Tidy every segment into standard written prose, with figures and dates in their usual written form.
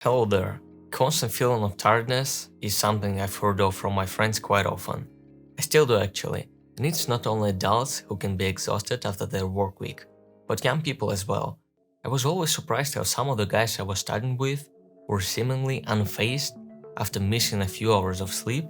Hello there. Constant feeling of tiredness is something I've heard of from my friends quite often. I still do actually, and it's not only adults who can be exhausted after their work week, but young people as well. I was always surprised how some of the guys I was studying with were seemingly unfazed after missing a few hours of sleep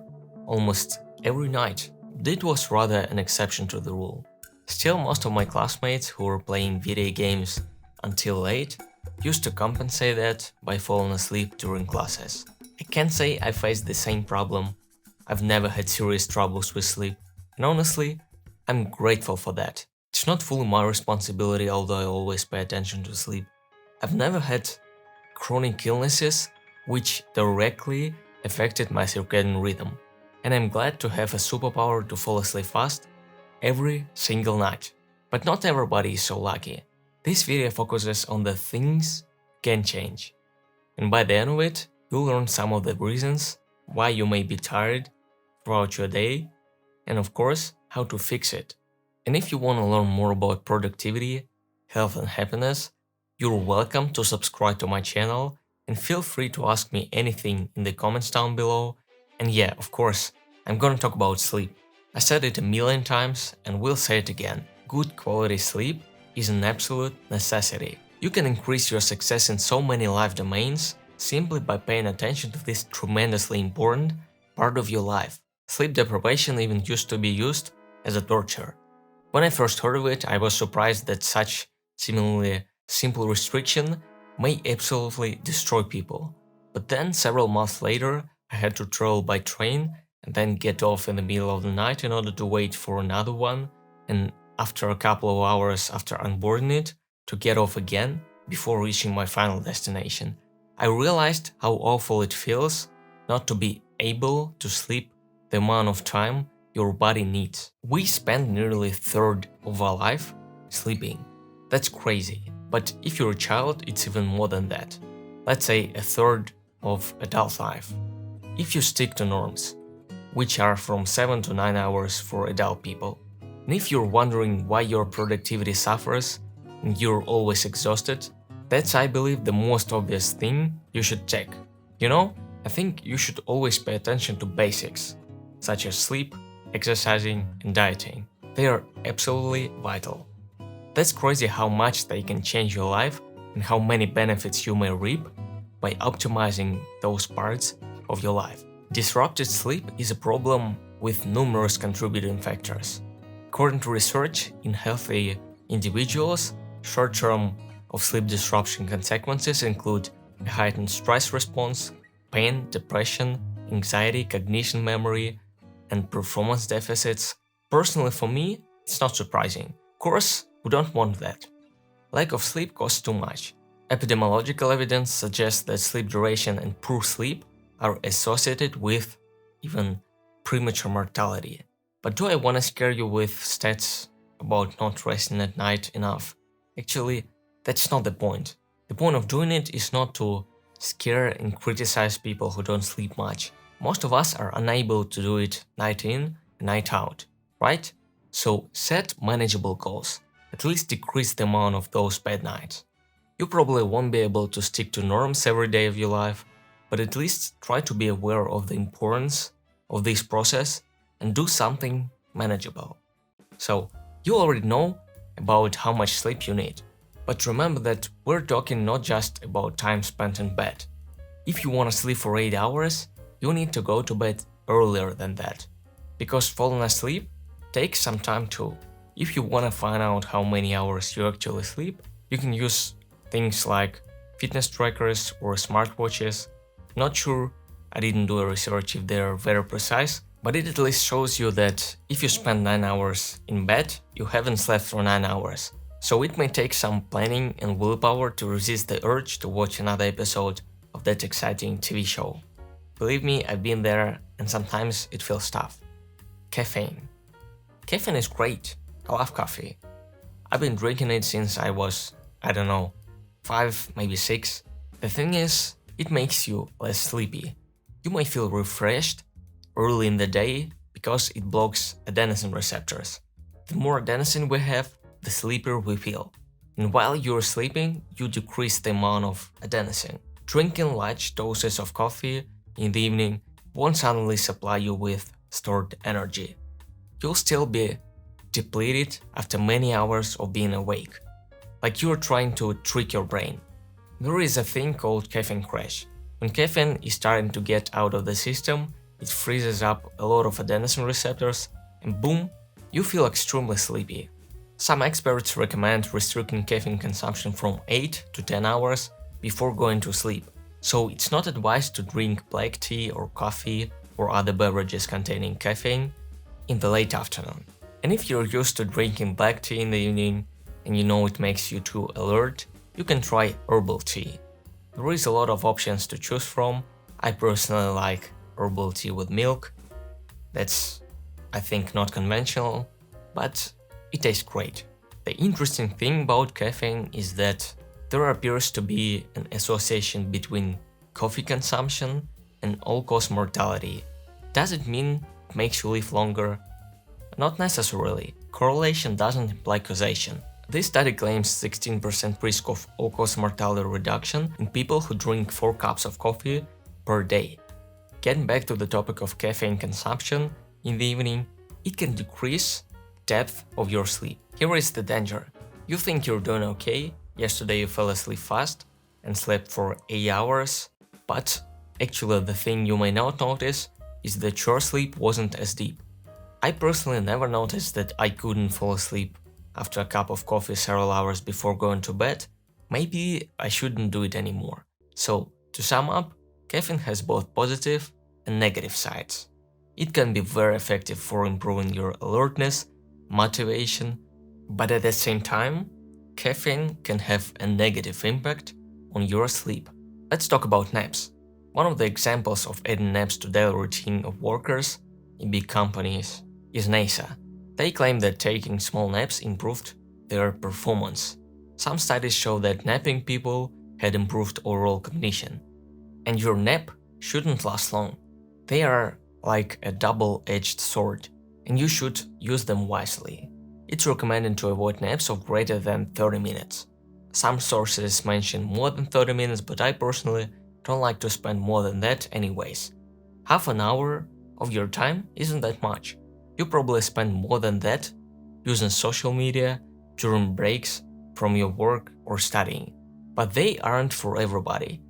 almost every night. This was rather an exception to the rule. Still, most of my classmates who were playing video games until late used to compensate that by falling asleep during classes. I can't say I faced the same problem. I've never had serious troubles with sleep, and honestly, I'm grateful for that. It's not fully my responsibility, although I always pay attention to sleep. I've never had chronic illnesses which directly affected my circadian rhythm, and I'm glad to have a superpower to fall asleep fast every single night. But not everybody is so lucky. This video focuses on the things you can change, and by the end of it, you'll learn some of the reasons why you may be tired throughout your day, and of course, how to fix it. And if you want to learn more about productivity, health and happiness, you're welcome to subscribe to my channel and feel free to ask me anything in the comments down below. And yeah, of course, I'm gonna talk about sleep. I said it a million times and will say it again. Good quality sleep is an absolute necessity. You can increase your success in so many life domains simply by paying attention to this tremendously important part of your life. Sleep deprivation even used to be used as a torture. When I first heard of it, I was surprised that such seemingly simple restriction may absolutely destroy people. But then, several months later, I had to travel by train and then get off in the middle of the night in order to wait for another one, and after a couple of hours after onboarding it, to get off again before reaching my final destination. I realized how awful it feels not to be able to sleep the amount of time your body needs. We spend nearly a third of our life sleeping. That's crazy. But if you're a child, it's even more than that. Let's say a third of adult life. If you stick to norms, which are from 7 to 9 hours for adult people. And if you're wondering why your productivity suffers and you're always exhausted, that's, I believe, the most obvious thing you should check. I think you should always pay attention to basics, such as sleep, exercising, and dieting. They are absolutely vital. That's crazy how much they can change your life and how many benefits you may reap by optimizing those parts of your life. Disrupted sleep is a problem with numerous contributing factors. According to research in healthy individuals, short-term of sleep disruption consequences include a heightened stress response, pain, depression, anxiety, cognition, memory, and performance deficits. Personally, for me, it's not surprising. Of course, we don't want that. Lack of sleep costs too much. Epidemiological evidence suggests that sleep duration and poor sleep are associated with even premature mortality. But do I want to scare you with stats about not resting at night enough? Actually, that's not the point. The point of doing it is not to scare and criticize people who don't sleep much. Most of us are unable to do it night in, night out, right? So set manageable goals. At least decrease the amount of those bad nights. You probably won't be able to stick to norms every day of your life, but at least try to be aware of the importance of this process and do something manageable. So, you already know about how much sleep you need. But remember that we're talking not just about time spent in bed. If you want to sleep for 8 hours, you need to go to bed earlier than that. Because falling asleep takes some time too. If you want to find out how many hours you actually sleep, you can use things like fitness trackers or smartwatches. Not sure, I didn't do a research if they are very precise, but it at least shows you that if you spend 9 hours in bed, you haven't slept for 9 hours. So it may take some planning and willpower to resist the urge to watch another episode of that exciting TV show. Believe me, I've been there and sometimes it feels tough. Caffeine. Caffeine is great. I love coffee. I've been drinking it since I was, 5, maybe 6. The thing is, it makes you less sleepy. You may feel refreshed early in the day because it blocks adenosine receptors. The more adenosine we have, the sleepier we feel. And while you're sleeping, you decrease the amount of adenosine. Drinking large doses of coffee in the evening won't suddenly supply you with stored energy. You'll still be depleted after many hours of being awake, like you're trying to trick your brain. There is a thing called caffeine crash. When caffeine is starting to get out of the system, it freezes up a lot of adenosine receptors, and boom, you feel extremely sleepy. Some experts recommend restricting caffeine consumption from 8 to 10 hours before going to sleep, so it's not advised to drink black tea or coffee or other beverages containing caffeine in the late afternoon. And if you're used to drinking black tea in the evening and you know it makes you too alert, you can try herbal tea. There is a lot of options to choose from. I personally like herbal tea with milk. That's, I think, not conventional, but it tastes great. The interesting thing about caffeine is that there appears to be an association between coffee consumption and all-cause mortality. Does it mean it makes you live longer? Not necessarily. Correlation doesn't imply causation. This study claims 16% risk of all-cause mortality reduction in people who drink 4 cups of coffee per day. Getting back to the topic of caffeine consumption in the evening, it can decrease depth of your sleep. Here is the danger. You think you're doing okay, yesterday you fell asleep fast and slept for 8 hours, but actually the thing you may not notice is that your sleep wasn't as deep. I personally never noticed that I couldn't fall asleep after a cup of coffee several hours before going to bed. Maybe I shouldn't do it anymore. So, to sum up, caffeine has both positive and negative sides. It can be very effective for improving your alertness, motivation, but at the same time, caffeine can have a negative impact on your sleep. Let's talk about naps. One of the examples of adding naps to daily routine of workers in big companies is NASA. They claim that taking small naps improved their performance. Some studies show that napping people had improved overall cognition. And your nap shouldn't last long. They are like a double-edged sword, and you should use them wisely. It's recommended to avoid naps of greater than 30 minutes. Some sources mention more than 30 minutes, but I personally don't like to spend more than that anyways. Half an hour of your time isn't that much. You probably spend more than that using social media during breaks from your work or studying. But they aren't for everybody.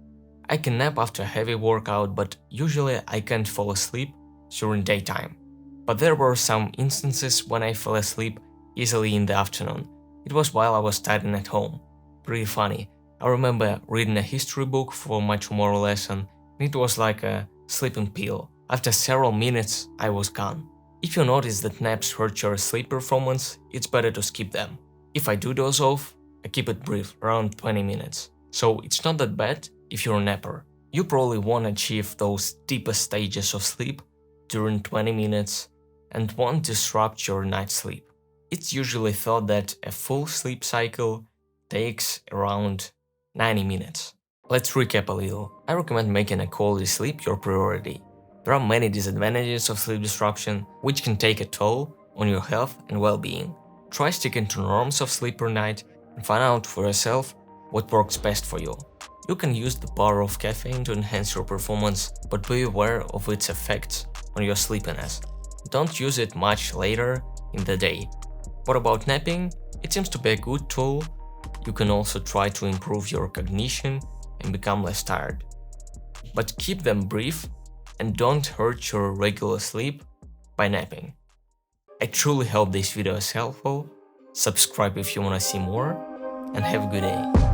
I can nap after a heavy workout, but usually I can't fall asleep during daytime. But there were some instances when I fell asleep easily in the afternoon. It was while I was studying at home. Pretty funny. I remember reading a history book for my tomorrow lesson, and it was like a sleeping pill. After several minutes, I was gone. If you notice that naps hurt your sleep performance, it's better to skip them. If I do doze off, I keep it brief, around 20 minutes. So it's not that bad if you're a napper. You probably won't achieve those deepest stages of sleep during 20 minutes and won't disrupt your night's sleep. It's usually thought that a full sleep cycle takes around 90 minutes. Let's recap a little. I recommend making a quality sleep your priority. There are many disadvantages of sleep disruption, which can take a toll on your health and well-being. Try sticking to norms of sleep per night and find out for yourself what works best for you. You can use the power of caffeine to enhance your performance, but be aware of its effects on your sleepiness. Don't use it much later in the day. What about napping? It seems to be a good tool. You can also try to improve your cognition and become less tired. But keep them brief and don't hurt your regular sleep by napping. I truly hope this video is helpful. Subscribe if you want to see more, and have a good day.